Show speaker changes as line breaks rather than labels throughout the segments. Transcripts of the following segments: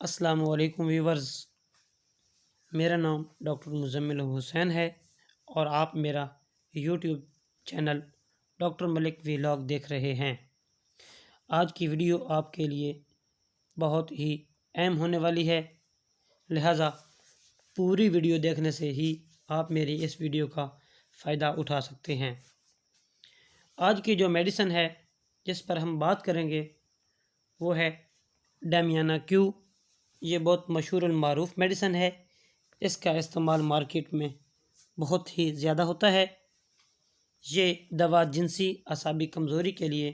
السلام علیکم ویورز، میرا نام ڈاکٹر مزمل حسین ہے اور آپ میرا یوٹیوب چینل ڈاکٹر ملک ویلاگ دیکھ رہے ہیں۔ آج کی ویڈیو آپ کے لیے بہت ہی اہم ہونے والی ہے، لہٰذا پوری ویڈیو دیکھنے سے ہی آپ میری اس ویڈیو کا فائدہ اٹھا سکتے ہیں۔ آج کی جو میڈیسن ہے جس پر ہم بات کریں گے وہ ہے ڈیمیانا کیو۔ یہ بہت مشہور المعروف میڈیسن ہے، اس کا استعمال مارکیٹ میں بہت ہی زیادہ ہوتا ہے۔ یہ دوا جنسی اعصابی کمزوری کے لیے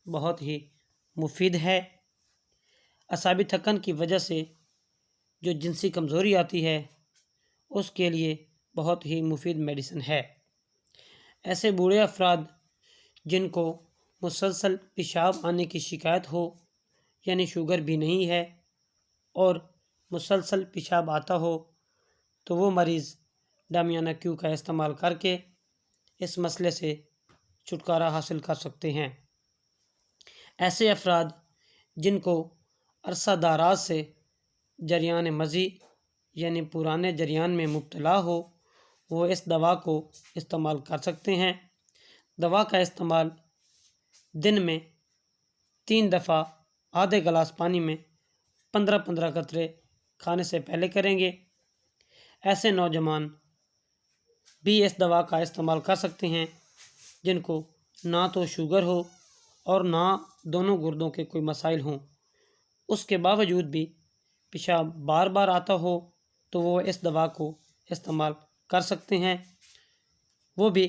بہت ہی مفید ہے۔ اعصابی تھکن کی وجہ سے جو جنسی کمزوری آتی ہے اس کے لیے بہت ہی مفید میڈیسن ہے۔ ایسے بوڑھے افراد جن کو مسلسل پیشاب آنے کی شکایت ہو، یعنی شوگر بھی نہیں ہے اور مسلسل پیشاب آتا ہو، تو وہ مریض ڈیمیانا کیو کا استعمال کر کے اس مسئلے سے چھٹکارا حاصل کر سکتے ہیں۔ ایسے افراد جن کو عرصہ دراز سے جریان مضی یعنی پرانے جریان میں مبتلا ہو، وہ اس دوا کو استعمال کر سکتے ہیں۔ دوا کا استعمال دن میں 3 دفعہ آدھے گلاس پانی میں 15-15 قطرے کھانے سے پہلے کریں گے۔ ایسے نوجوان بھی اس دوا کا استعمال کر سکتے ہیں جن کو نہ تو شوگر ہو اور نہ دونوں گردوں کے کوئی مسائل ہوں، اس کے باوجود بھی پیشاب بار بار آتا ہو تو وہ اس دوا کو استعمال کر سکتے ہیں۔ وہ بھی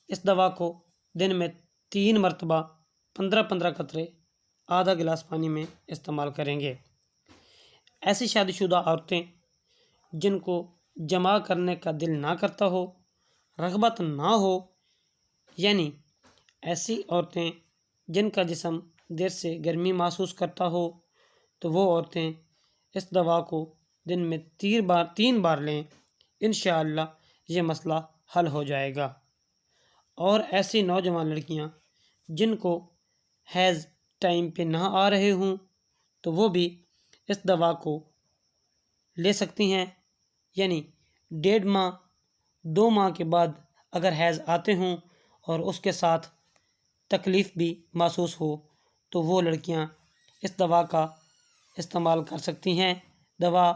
اس دوا کو دن میں 3 مرتبہ 15-15 قطرے آدھا گلاس پانی میں استعمال کریں گے۔ ایسی شادی شدہ عورتیں جن کو جماع کرنے کا دل نہ کرتا ہو، رغبت نہ ہو، یعنی ایسی عورتیں جن کا جسم دیر سے گرمی محسوس کرتا ہو، تو وہ عورتیں اس دوا کو دن میں 3 بار لیں، انشاءاللہ یہ مسئلہ حل ہو جائے گا۔ اور ایسی نوجوان لڑکیاں جن کو حیض ٹائم پہ نہ آ رہے ہوں تو وہ بھی اس دوا کو لے سکتی ہیں، یعنی 1.5 ماہ 2 ماہ کے بعد اگر حیض آتے ہوں اور اس کے ساتھ تکلیف بھی محسوس ہو تو وہ لڑکیاں اس دوا کا استعمال کر سکتی ہیں۔ دوا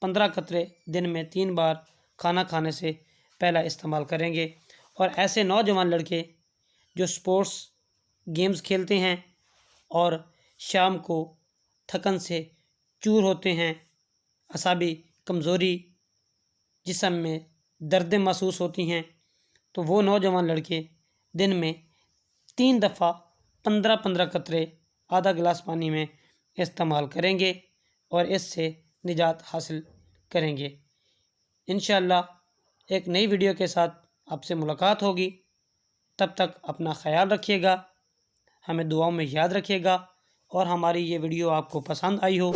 15 قطرے دن میں 3 بار کھانا کھانے سے پہلا استعمال کریں گے۔ اور ایسے نوجوان لڑکے جو سپورٹس گیمز کھیلتے ہیں اور شام کو تھکن سے چور ہوتے ہیں، اعصابی کمزوری، جسم میں دردیں محسوس ہوتی ہیں، تو وہ نوجوان لڑکے دن میں 3 دفعہ 15-15 قطرے آدھا گلاس پانی میں استعمال کریں گے اور اس سے نجات حاصل کریں گے۔ انشاءاللہ ایک نئی ویڈیو کے ساتھ آپ سے ملاقات ہوگی۔ تب تک اپنا خیال رکھیے گا، ہمیں دعاؤں میں یاد رکھیے گا، اور ہماری یہ ویڈیو آپ کو پسند آئی ہو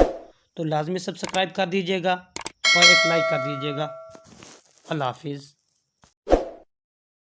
تو لازمی سبسکرائب کر دیجیے گا اور ایک لائک کر دیجیے گا۔ اللہ حافظ۔